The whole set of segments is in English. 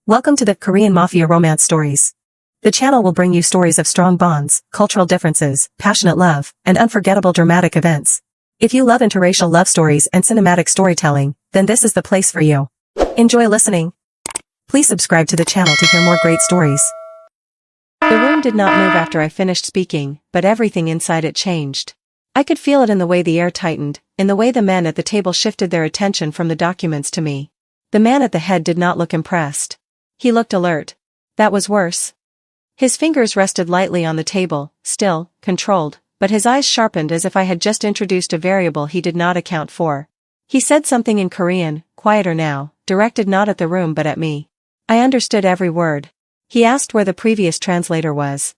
Welcome to the Korean Mafia romance stories. The channel will bring you stories of strong bonds, cultural differences, passionate love, and unforgettable dramatic events. If you love interracial love stories and cinematic storytelling, then this is the place for you. Enjoy listening. Please subscribe to the channel to hear more great stories. The room did not move after I finished speaking, but everything inside it changed. I could feel it in the way the air tightened, in the way the men at the table shifted their attention from the documents to me. The man at the head did not look impressed. He looked alert. That was worse. His fingers rested lightly on the table, still, controlled, but his eyes sharpened as if I had just introduced a variable he did not account for. He said something in Korean, quieter now, directed not at the room but at me. I understood every word. He asked where the previous translator was.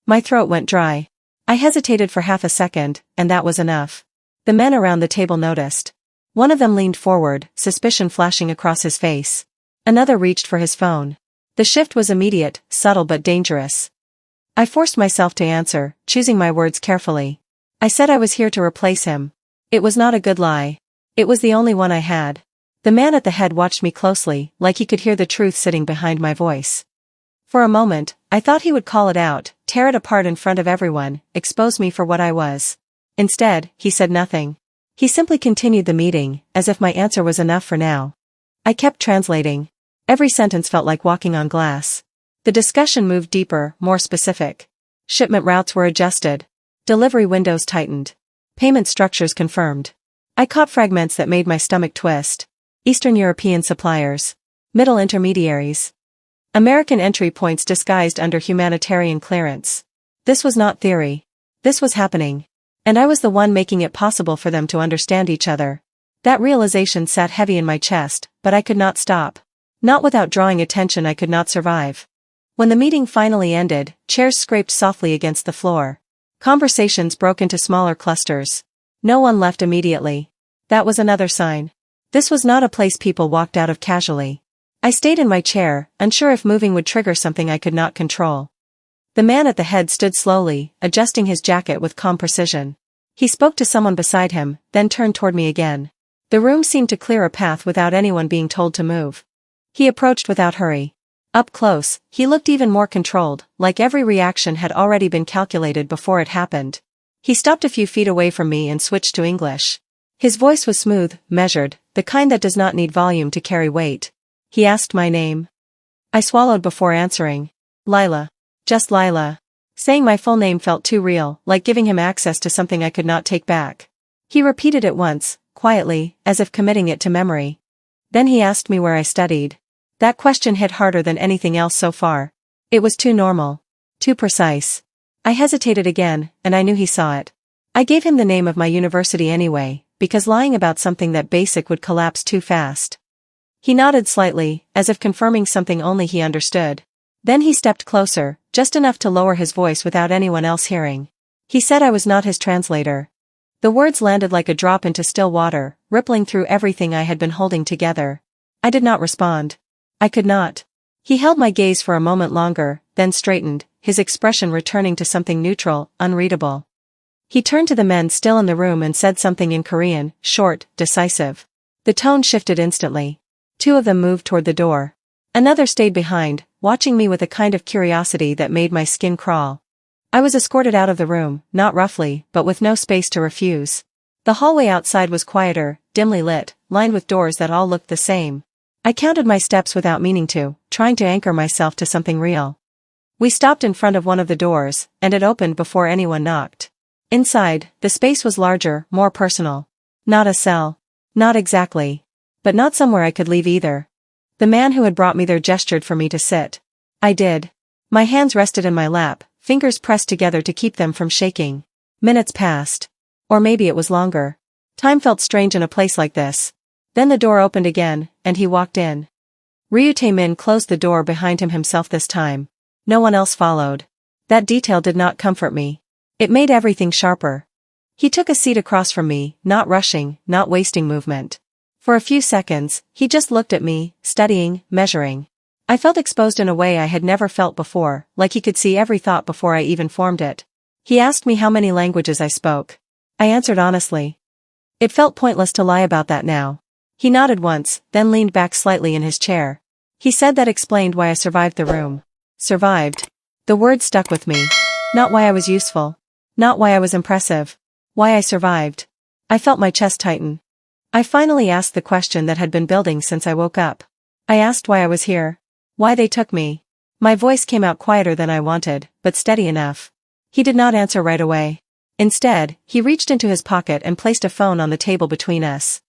My throat went dry. I hesitated for half a second, and that was enough. The men around the table noticed. One of them leaned forward, suspicion flashing across his face. Another reached for his phone. The shift was immediate, subtle but dangerous. I forced myself to answer, choosing my words carefully. I said I was here to replace him. It was not a good lie. It was the only one I had. The man at the head watched me closely, like he could hear the truth sitting behind my voice. For a moment, I thought he would call it out, tear it apart in front of everyone, expose me for what I was. Instead, he said nothing. He simply continued the meeting, as if my answer was enough for now. I kept translating. Every sentence felt like walking on glass. The discussion moved deeper, more specific. Shipment routes were adjusted. Delivery windows tightened. Payment structures confirmed. I caught fragments that made my stomach twist. Eastern European suppliers. Middle intermediaries. American entry points disguised under humanitarian clearance. This was not theory. This was happening. And I was the one making it possible for them to understand each other. That realization sat heavy in my chest, but I could not stop. Not without drawing attention. I could not survive. When the meeting finally ended, chairs scraped softly against the floor. Conversations broke into smaller clusters. No one left immediately. That was another sign. This was not a place people walked out of casually. I stayed in my chair, unsure if moving would trigger something I could not control. The man at the head stood slowly, adjusting his jacket with calm precision. He spoke to someone beside him, then turned toward me again. The room seemed to clear a path without anyone being told to move. He approached without hurry. Up close, he looked even more controlled, like every reaction had already been calculated before it happened. He stopped a few feet away from me and switched to English. His voice was smooth, measured, the kind that does not need volume to carry weight. He asked my name. I swallowed before answering. Lila. Just Lila. Saying my full name felt too real, like giving him access to something I could not take back. He repeated it once, quietly, as if committing it to memory. Then he asked me where I studied. That question hit harder than anything else so far. It was too normal. Too precise. I hesitated again, and I knew he saw it. I gave him the name of my university anyway, because lying about something that basic would collapse too fast. He nodded slightly, as if confirming something only he understood. Then he stepped closer, just enough to lower his voice without anyone else hearing. He said I was not his translator. The words landed like a drop into still water, rippling through everything I had been holding together. I did not respond. I could not. He held my gaze for a moment longer, then straightened, his expression returning to something neutral, unreadable. He turned to the men still in the room and said something in Korean, short, decisive. The tone shifted instantly. Two of them moved toward the door. Another stayed behind, watching me with a kind of curiosity that made my skin crawl. I was escorted out of the room, not roughly, but with no space to refuse. The hallway outside was quieter, dimly lit, lined with doors that all looked the same. I counted my steps without meaning to, trying to anchor myself to something real. We stopped in front of one of the doors, and it opened before anyone knocked. Inside, the space was larger, more personal. Not a cell. Not exactly. But not somewhere I could leave either. The man who had brought me there gestured for me to sit. I did. My hands rested in my lap, fingers pressed together to keep them from shaking. Minutes passed. Or maybe it was longer. Time felt strange in a place like this. Then the door opened again, and he walked in. Ryu Tae-min closed the door behind him himself this time. No one else followed. That detail did not comfort me. It made everything sharper. He took a seat across from me, not rushing, not wasting movement. For a few seconds, he just looked at me, studying, measuring. I felt exposed in a way I had never felt before, like he could see every thought before I even formed it. He asked me how many languages I spoke. I answered honestly. It felt pointless to lie about that now. He nodded once, then leaned back slightly in his chair. He said that explained why I survived the room. Survived. The word stuck with me. Not why I was useful. Not why I was impressive. Why I survived. I felt my chest tighten. I finally asked the question that had been building since I woke up. I asked why I was here. Why they took me. My voice came out quieter than I wanted, but steady enough. He did not answer right away. Instead, he reached into his pocket and placed a phone on the table between us.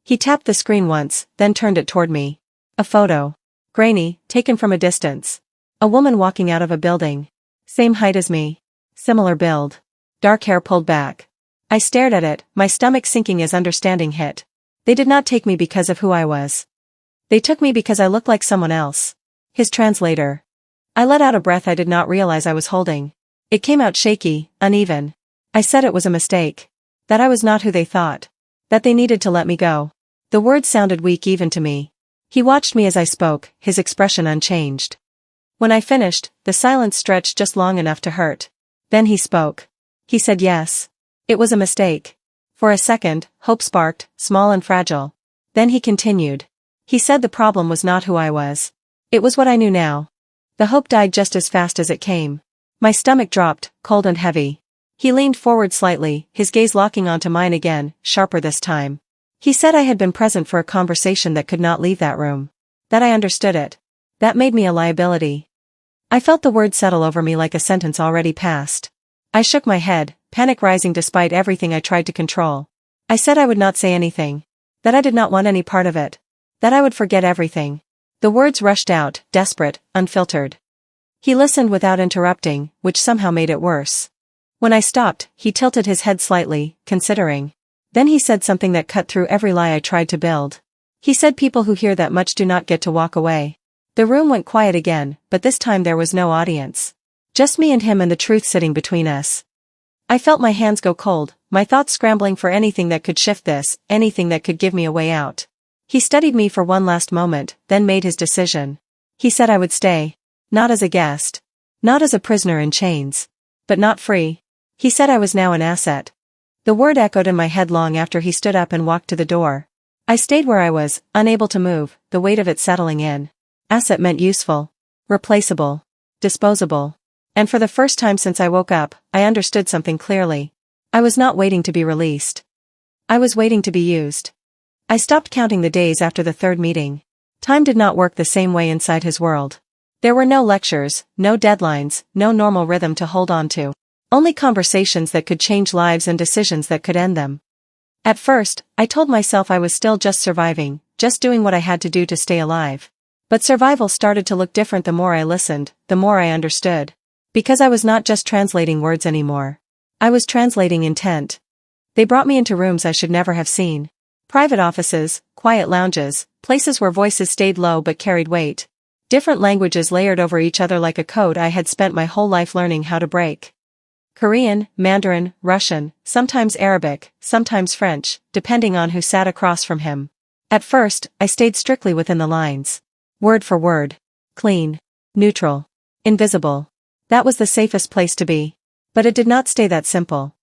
He tapped the screen once, then turned it toward me. A photo. Grainy, taken from a distance. A woman walking out of a building. Same height as me. Similar build. Dark hair pulled back. I stared at it, my stomach sinking as understanding hit. They did not take me because of who I was. They took me because I looked like someone else. His translator. I let out a breath I did not realize I was holding. It came out shaky, uneven. I said it was a mistake. That I was not who they thought. That they needed to let me go. The words sounded weak even to me. He watched me as I spoke, his expression unchanged. When I finished, the silence stretched just long enough to hurt. Then he spoke. He said yes. It was a mistake. For a second, hope sparked, small and fragile. Then he continued. He said the problem was not who I was. It was what I knew now. The hope died just as fast as it came. My stomach dropped, cold and heavy. He leaned forward slightly, his gaze locking onto mine again, sharper this time. He said I had been present for a conversation that could not leave that room. That I understood it. That made me a liability. I felt the word settle over me like a sentence already passed. I shook my head, panic rising despite everything I tried to control. I said I would not say anything. That I did not want any part of it. That I would forget everything. The words rushed out, desperate, unfiltered. He listened without interrupting, which somehow made it worse. When I stopped, he tilted his head slightly, considering. Then he said something that cut through every lie I tried to build. He said people who hear that much do not get to walk away. The room went quiet again, but this time there was no audience. Just me and him and the truth sitting between us. I felt my hands go cold, my thoughts scrambling for anything that could shift this, anything that could give me a way out. He studied me for one last moment, then made his decision. He said I would stay. Not as a guest. Not as a prisoner in chains. But not free. He said I was now an asset. The word echoed in my head long after he stood up and walked to the door. I stayed where I was, unable to move, the weight of it settling in. Asset meant useful. Replaceable. Disposable. And for the first time since I woke up, I understood something clearly. I was not waiting to be released. I was waiting to be used. I stopped counting the days after the third meeting. Time did not work the same way inside his world. There were no lectures, no deadlines, no normal rhythm to hold on to. Only conversations that could change lives and decisions that could end them. At first, I told myself I was still just surviving, just doing what I had to do to stay alive. But survival started to look different the more I listened, the more I understood. Because I was not just translating words anymore. I was translating intent. They brought me into rooms I should never have seen. Private offices, quiet lounges, places where voices stayed low but carried weight. Different languages layered over each other like a code I had spent my whole life learning how to break. Korean, Mandarin, Russian, sometimes Arabic, sometimes French, depending on who sat across from him. At first, I stayed strictly within the lines. Word for word. Clean. Neutral. Invisible. That was the safest place to be. But it did not stay that simple.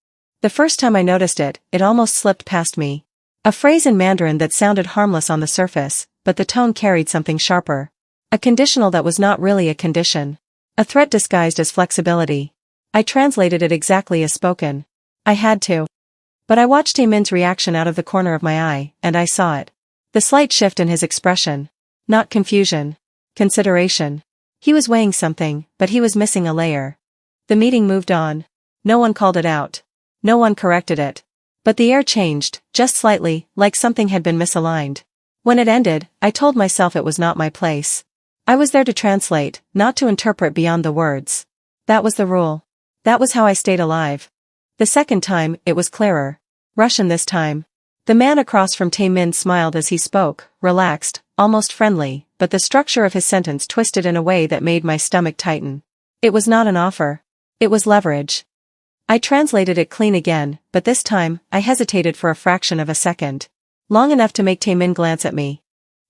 The first time I noticed it, it almost slipped past me. A phrase in Mandarin that sounded harmless on the surface, but the tone carried something sharper. A conditional that was not really a condition. A threat disguised as flexibility. I translated it exactly as spoken. I had to. But I watched Taemin's reaction out of the corner of my eye, and I saw it. The slight shift in his expression. Not confusion. Consideration. He was weighing something, but he was missing a layer. The meeting moved on. No one called it out. No one corrected it. But the air changed, just slightly, like something had been misaligned. When it ended, I told myself it was not my place. I was there to translate, not to interpret beyond the words. That was the rule. That was how I stayed alive. The second time, it was clearer. Russian this time. The man across from Taemin smiled as he spoke, relaxed, almost friendly, but the structure of his sentence twisted in a way that made my stomach tighten. It was not an offer. It was leverage. I translated it clean again, but this time, I hesitated for a fraction of a second. Long enough to make Taemin glance at me.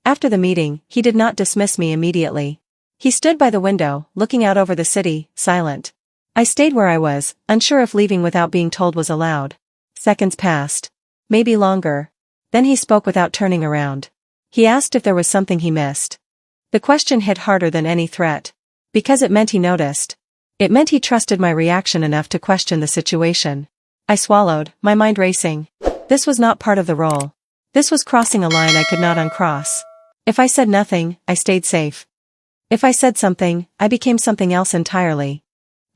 After the meeting, he did not dismiss me immediately. He stood by the window, looking out over the city, silent. I stayed where I was, unsure if leaving without being told was allowed. Seconds passed. Maybe longer. Then he spoke without turning around. He asked if there was something he missed. The question hit harder than any threat. Because it meant he noticed. It meant he trusted my reaction enough to question the situation. I swallowed, my mind racing. This was not part of the role. This was crossing a line I could not uncross. If I said nothing, I stayed safe. If I said something, I became something else entirely.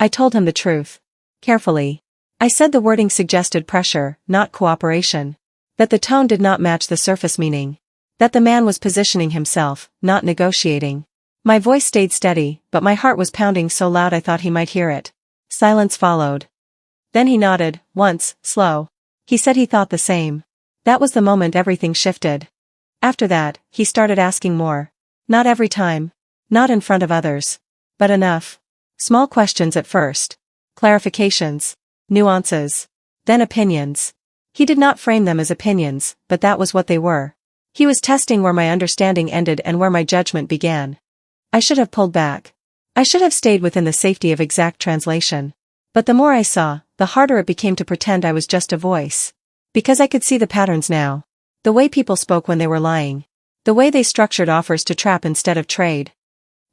I told him the truth. Carefully. I said the wording suggested pressure, not cooperation. That the tone did not match the surface meaning. That the man was positioning himself, not negotiating. My voice stayed steady, but my heart was pounding so loud I thought he might hear it. Silence followed. Then he nodded, once, slow. He said he thought the same. That was the moment everything shifted. After that, he started asking more. Not every time. Not in front of others. But enough. Small questions at first. Clarifications. Nuances. Then opinions. He did not frame them as opinions, but that was what they were. He was testing where my understanding ended and where my judgment began. I should have pulled back. I should have stayed within the safety of exact translation. But the more I saw, the harder it became to pretend I was just a voice. Because I could see the patterns now. The way people spoke when they were lying. The way they structured offers to trap instead of trade.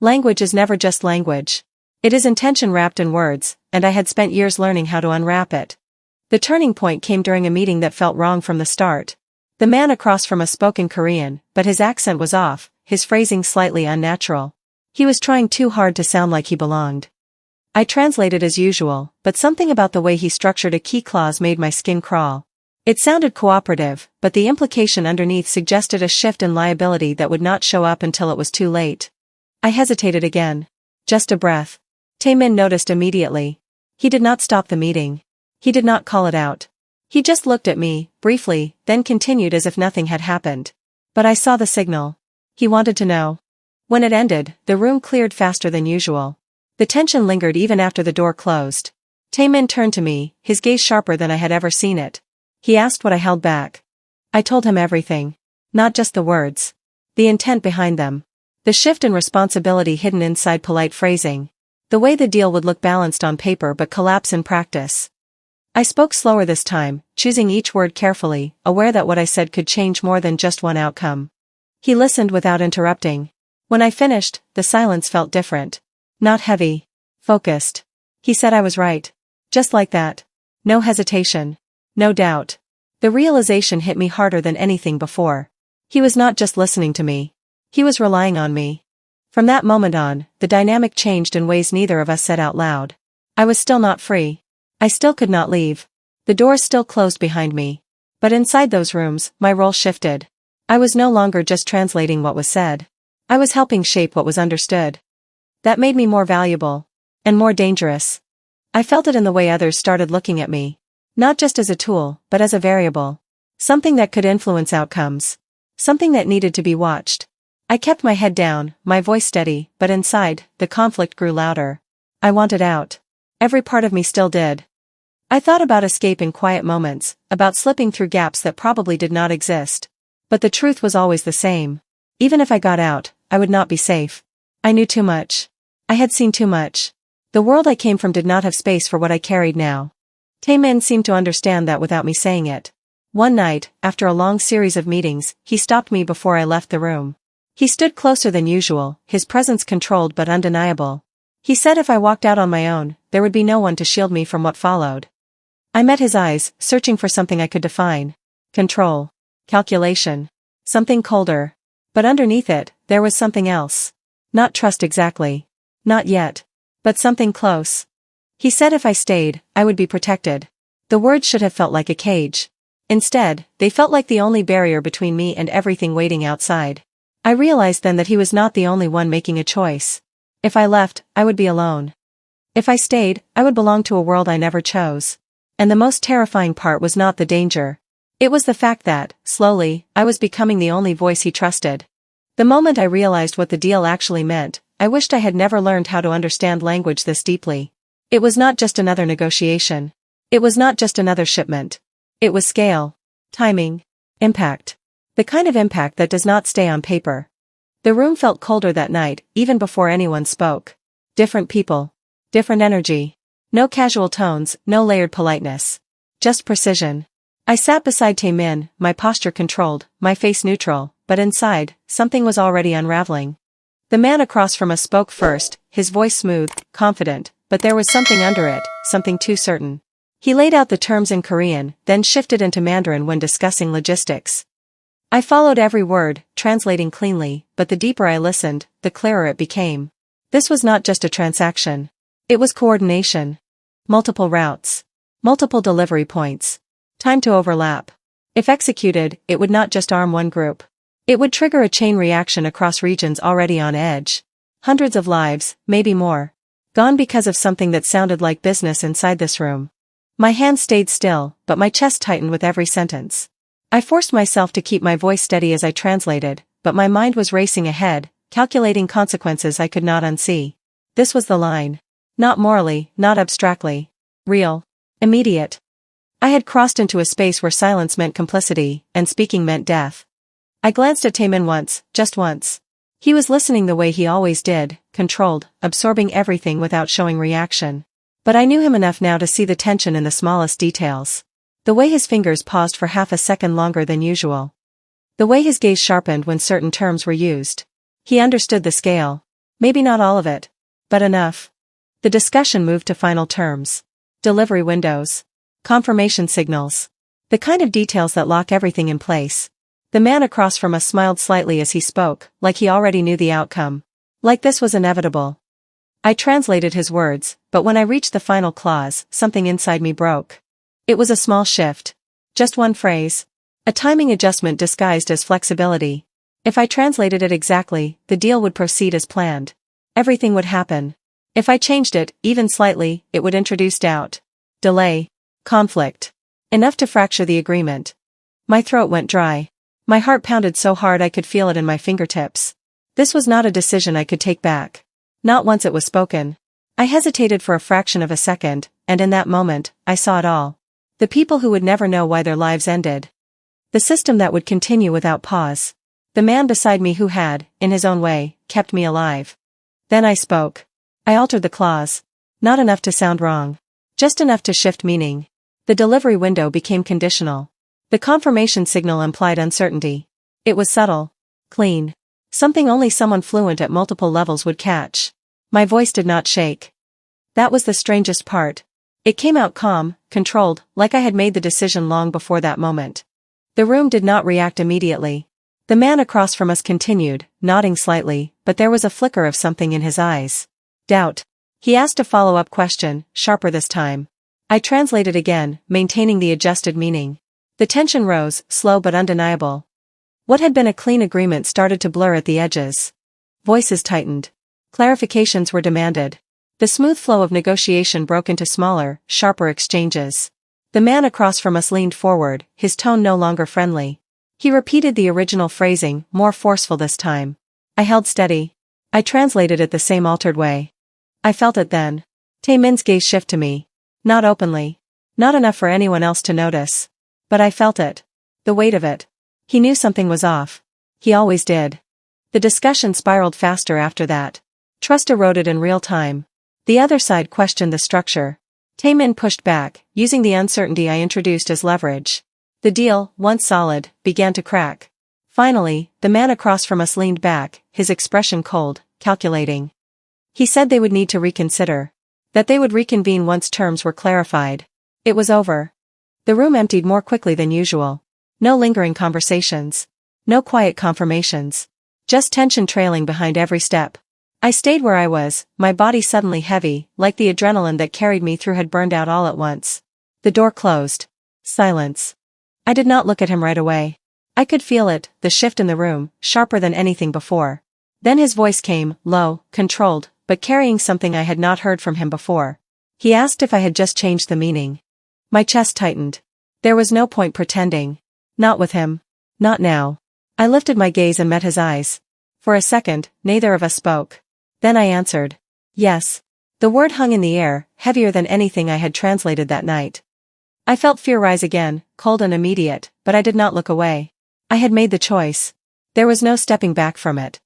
Language is never just language. It is intention wrapped in words, and I had spent years learning how to unwrap it. The turning point came during a meeting that felt wrong from the start. The man across from us spoke in Korean, but his accent was off, his phrasing slightly unnatural. He was trying too hard to sound like he belonged. I translated as usual, but something about the way he structured a key clause made my skin crawl. It sounded cooperative, but the implication underneath suggested a shift in liability that would not show up until it was too late. I hesitated again. Just a breath. Taemin noticed immediately. He did not stop the meeting. He did not call it out. He just looked at me, briefly, then continued as if nothing had happened. But I saw the signal. He wanted to know. When it ended, the room cleared faster than usual. The tension lingered even after the door closed. Taemin turned to me, his gaze sharper than I had ever seen it. He asked what I held back. I told him everything. Not just the words. The intent behind them. The shift in responsibility hidden inside polite phrasing. The way the deal would look balanced on paper but collapse in practice. I spoke slower this time, choosing each word carefully, aware that what I said could change more than just one outcome. He listened without interrupting. When I finished, the silence felt different. Not heavy. Focused. He said I was right. Just like that. No hesitation. No doubt. The realization hit me harder than anything before. He was not just listening to me. He was relying on me. From that moment on, the dynamic changed in ways neither of us said out loud. I was still not free. I still could not leave. The doors still closed behind me. But inside those rooms, my role shifted. I was no longer just translating what was said. I was helping shape what was understood. That made me more valuable. And more dangerous. I felt it in the way others started looking at me. Not just as a tool, but as a variable. Something that could influence outcomes. Something that needed to be watched. I kept my head down, my voice steady, but inside, the conflict grew louder. I wanted out. Every part of me still did. I thought about escape in quiet moments, about slipping through gaps that probably did not exist. But the truth was always the same. Even if I got out, I would not be safe. I knew too much. I had seen too much. The world I came from did not have space for what I carried now. Taemin seemed to understand that without me saying it. One night, after a long series of meetings, he stopped me before I left the room. He stood closer than usual, his presence controlled but undeniable. He said if I walked out on my own, there would be no one to shield me from what followed. I met his eyes, searching for something I could define. Control. Calculation. Something colder. But underneath it, there was something else. Not trust exactly. Not yet. But something close. He said if I stayed, I would be protected. The words should have felt like a cage. Instead, they felt like the only barrier between me and everything waiting outside. I realized then that he was not the only one making a choice. If I left, I would be alone. If I stayed, I would belong to a world I never chose. And the most terrifying part was not the danger. It was the fact that, slowly, I was becoming the only voice he trusted. The moment I realized what the deal actually meant, I wished I had never learned how to understand language this deeply. It was not just another negotiation. It was not just another shipment. It was scale, timing, impact. The kind of impact that does not stay on paper. The room felt colder that night, even before anyone spoke. Different people. Different energy. No casual tones, no layered politeness. Just precision. I sat beside Taemin, my posture controlled, my face neutral, but inside, something was already unraveling. The man across from us spoke first, his voice smooth, confident, but there was something under it, something too certain. He laid out the terms in Korean, then shifted into Mandarin when discussing logistics. I followed every word, translating cleanly, but the deeper I listened, the clearer it became. This was not just a transaction. It was coordination. Multiple routes. Multiple delivery points. Time to overlap. If executed, it would not just arm one group. It would trigger a chain reaction across regions already on edge. Hundreds of lives, maybe more. Gone because of something that sounded like business inside this room. My hands stayed still, but my chest tightened with every sentence. I forced myself to keep my voice steady as I translated, but my mind was racing ahead, calculating consequences I could not unsee. This was the line. Not morally, not abstractly. Real. Immediate. I had crossed into a space where silence meant complicity, and speaking meant death. I glanced at Taemin once, just once. He was listening the way he always did, controlled, absorbing everything without showing reaction. But I knew him enough now to see the tension in the smallest details. The way his fingers paused for half a second longer than usual. The way his gaze sharpened when certain terms were used. He understood the scale. Maybe not all of it. But enough. The discussion moved to final terms. Delivery windows. Confirmation signals. The kind of details that lock everything in place. The man across from us smiled slightly as he spoke, like he already knew the outcome. Like this was inevitable. I translated his words, but when I reached the final clause, something inside me broke. It was a small shift. Just one phrase. A timing adjustment disguised as flexibility. If I translated it exactly, the deal would proceed as planned. Everything would happen. If I changed it, even slightly, it would introduce doubt. Delay. Conflict. Enough to fracture the agreement. My throat went dry. My heart pounded so hard I could feel it in my fingertips. This was not a decision I could take back. Not once it was spoken. I hesitated for a fraction of a second, and in that moment, I saw it all. The people who would never know why their lives ended. The system that would continue without pause. The man beside me who had, in his own way, kept me alive. Then I spoke. I altered the clause. Not enough to sound wrong. Just enough to shift meaning. The delivery window became conditional. The confirmation signal implied uncertainty. It was subtle. Clean. Something only someone fluent at multiple levels would catch. My voice did not shake. That was the strangest part. It came out calm, controlled, like I had made the decision long before that moment. The room did not react immediately. The man across from us continued, nodding slightly, but there was a flicker of something in his eyes. Doubt. He asked a follow-up question, sharper this time. I translated again, maintaining the adjusted meaning. The tension rose, slow but undeniable. What had been a clean agreement started to blur at the edges. Voices tightened. Clarifications were demanded. The smooth flow of negotiation broke into smaller, sharper exchanges. The man across from us leaned forward, his tone no longer friendly. He repeated the original phrasing, more forceful this time. I held steady. I translated it the same altered way. I felt it then. Taemin's gaze shift to me. Not openly. Not enough for anyone else to notice. But I felt it. The weight of it. He knew something was off. He always did. The discussion spiraled faster after that. Trust eroded in real time. The other side questioned the structure. Taemin pushed back, using the uncertainty I introduced as leverage. The deal, once solid, began to crack. Finally, the man across from us leaned back, his expression cold, calculating. He said they would need to reconsider. That they would reconvene once terms were clarified. It was over. The room emptied more quickly than usual. No lingering conversations. No quiet confirmations. Just tension trailing behind every step. I stayed where I was, my body suddenly heavy, like the adrenaline that carried me through had burned out all at once. The door closed. Silence. I did not look at him right away. I could feel it, the shift in the room, sharper than anything before. Then his voice came, low, controlled, but carrying something I had not heard from him before. He asked if I had just changed the meaning. My chest tightened. There was no point pretending. Not with him. Not now. I lifted my gaze and met his eyes. For a second, neither of us spoke. Then I answered. Yes. The word hung in the air, heavier than anything I had translated that night. I felt fear rise again, cold and immediate, but I did not look away. I had made the choice. There was no stepping back from it.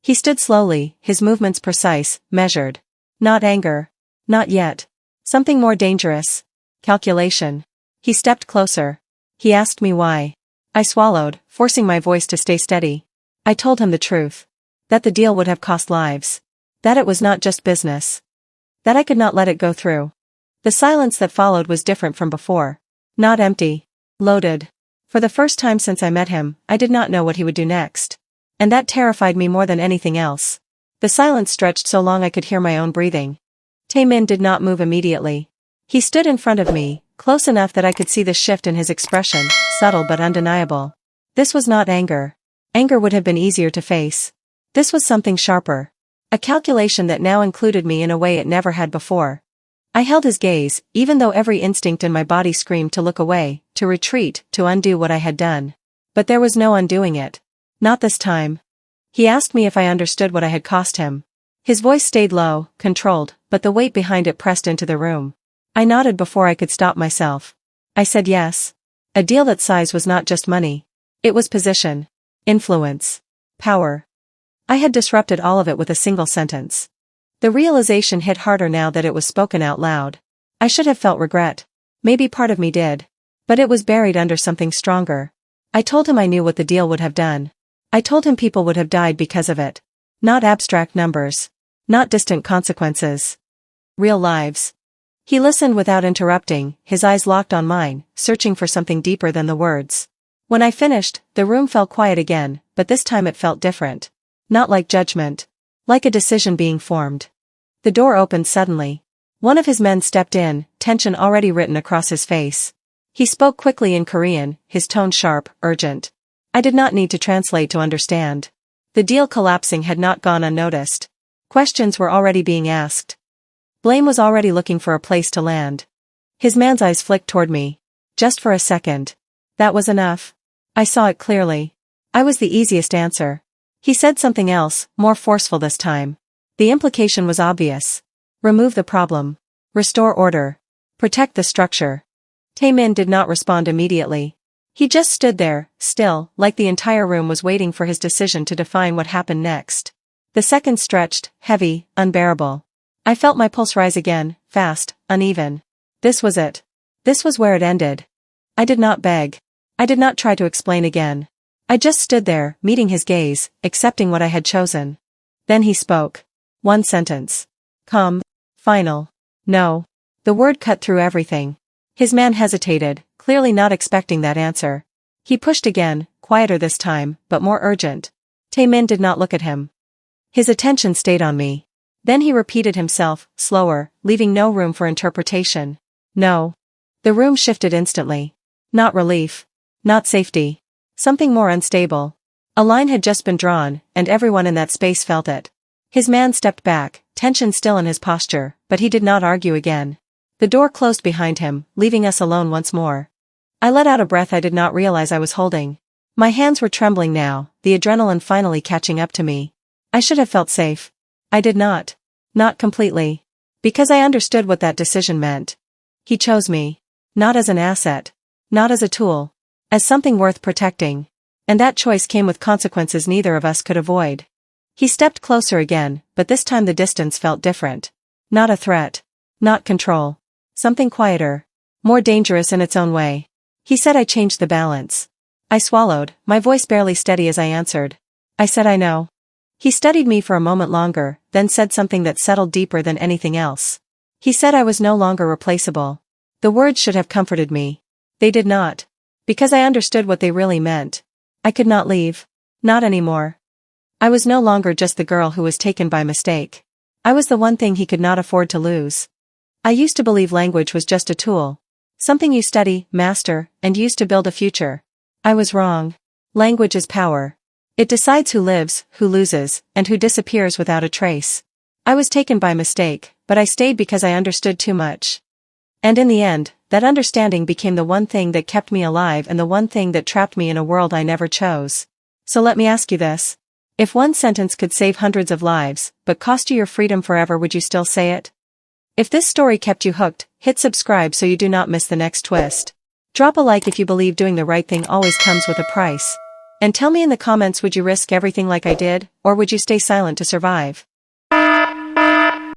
He stood slowly, his movements precise, measured. Not anger. Not yet. Something more dangerous. Calculation. He stepped closer. He asked me why. I swallowed, forcing my voice to stay steady. I told him the truth. That the deal would have cost lives. That it was not just business. That I could not let it go through. The silence that followed was different from before. Not empty. Loaded. For the first time since I met him, I did not know what he would do next. And that terrified me more than anything else. The silence stretched so long I could hear my own breathing. Tae-min did not move immediately. He stood in front of me, close enough that I could see the shift in his expression, subtle but undeniable. This was not anger. Anger would have been easier to face. This was something sharper. A calculation that now included me in a way it never had before. I held his gaze, even though every instinct in my body screamed to look away, to retreat, to undo what I had done. But there was no undoing it. Not this time. He asked me if I understood what I had cost him. His voice stayed low, controlled, but the weight behind it pressed into the room. I nodded before I could stop myself. I said yes. A deal that size was not just money. It was position. Influence. Power. I had disrupted all of it with a single sentence. The realization hit harder now that it was spoken out loud. I should have felt regret. Maybe part of me did. But it was buried under something stronger. I told him I knew what the deal would have done. I told him people would have died because of it. Not abstract numbers. Not distant consequences. Real lives. He listened without interrupting, his eyes locked on mine, searching for something deeper than the words. When I finished, the room fell quiet again, but this time it felt different. Not like judgment. Like a decision being formed. The door opened suddenly. One of his men stepped in, tension already written across his face. He spoke quickly in Korean, his tone sharp, urgent. I did not need to translate to understand. The deal collapsing had not gone unnoticed. Questions were already being asked. Blame was already looking for a place to land. His man's eyes flicked toward me. Just for a second. That was enough. I saw it clearly. I was the easiest answer. He said something else, more forceful this time. The implication was obvious. Remove the problem. Restore order. Protect the structure. Tae-min did not respond immediately. He just stood there, still, like the entire room was waiting for his decision to define what happened next. The seconds stretched, heavy, unbearable. I felt my pulse rise again, fast, uneven. This was it. This was where it ended. I did not beg. I did not try to explain again. I just stood there, meeting his gaze, accepting what I had chosen. Then he spoke. One sentence. Calm. Final. No. The word cut through everything. His man hesitated, clearly not expecting that answer. He pushed again, quieter this time, but more urgent. Tae-min did not look at him. His attention stayed on me. Then he repeated himself, slower, leaving no room for interpretation. No. The room shifted instantly. Not relief. Not safety. Something more unstable. A line had just been drawn, and everyone in that space felt it. His man stepped back, tension still in his posture, but he did not argue again. The door closed behind him, leaving us alone once more. I let out a breath I did not realize I was holding. My hands were trembling now, the adrenaline finally catching up to me. I should have felt safe. I did not. Not completely. Because I understood what that decision meant. He chose me. Not as an asset. Not as a tool. As something worth protecting. And that choice came with consequences neither of us could avoid. He stepped closer again, but this time the distance felt different. Not a threat. Not control. Something quieter. More dangerous in its own way. He said I changed the balance. I swallowed, my voice barely steady as I answered. I said I know. He studied me for a moment longer, then said something that settled deeper than anything else. He said I was no longer replaceable. The words should have comforted me. They did not. Because I understood what they really meant. I could not leave. Not anymore. I was no longer just the girl who was taken by mistake. I was the one thing he could not afford to lose. I used to believe language was just a tool. Something you study, master, and use to build a future. I was wrong. Language is power. It decides who lives, who loses, and who disappears without a trace. I was taken by mistake, but I stayed because I understood too much. And in the end, that understanding became the one thing that kept me alive and the one thing that trapped me in a world I never chose. So let me ask you this. If one sentence could save hundreds of lives, but cost you your freedom forever, would you still say it? If this story kept you hooked, hit subscribe so you do not miss the next twist. Drop a like if you believe doing the right thing always comes with a price. And tell me in the comments, would you risk everything like I did, or would you stay silent to survive?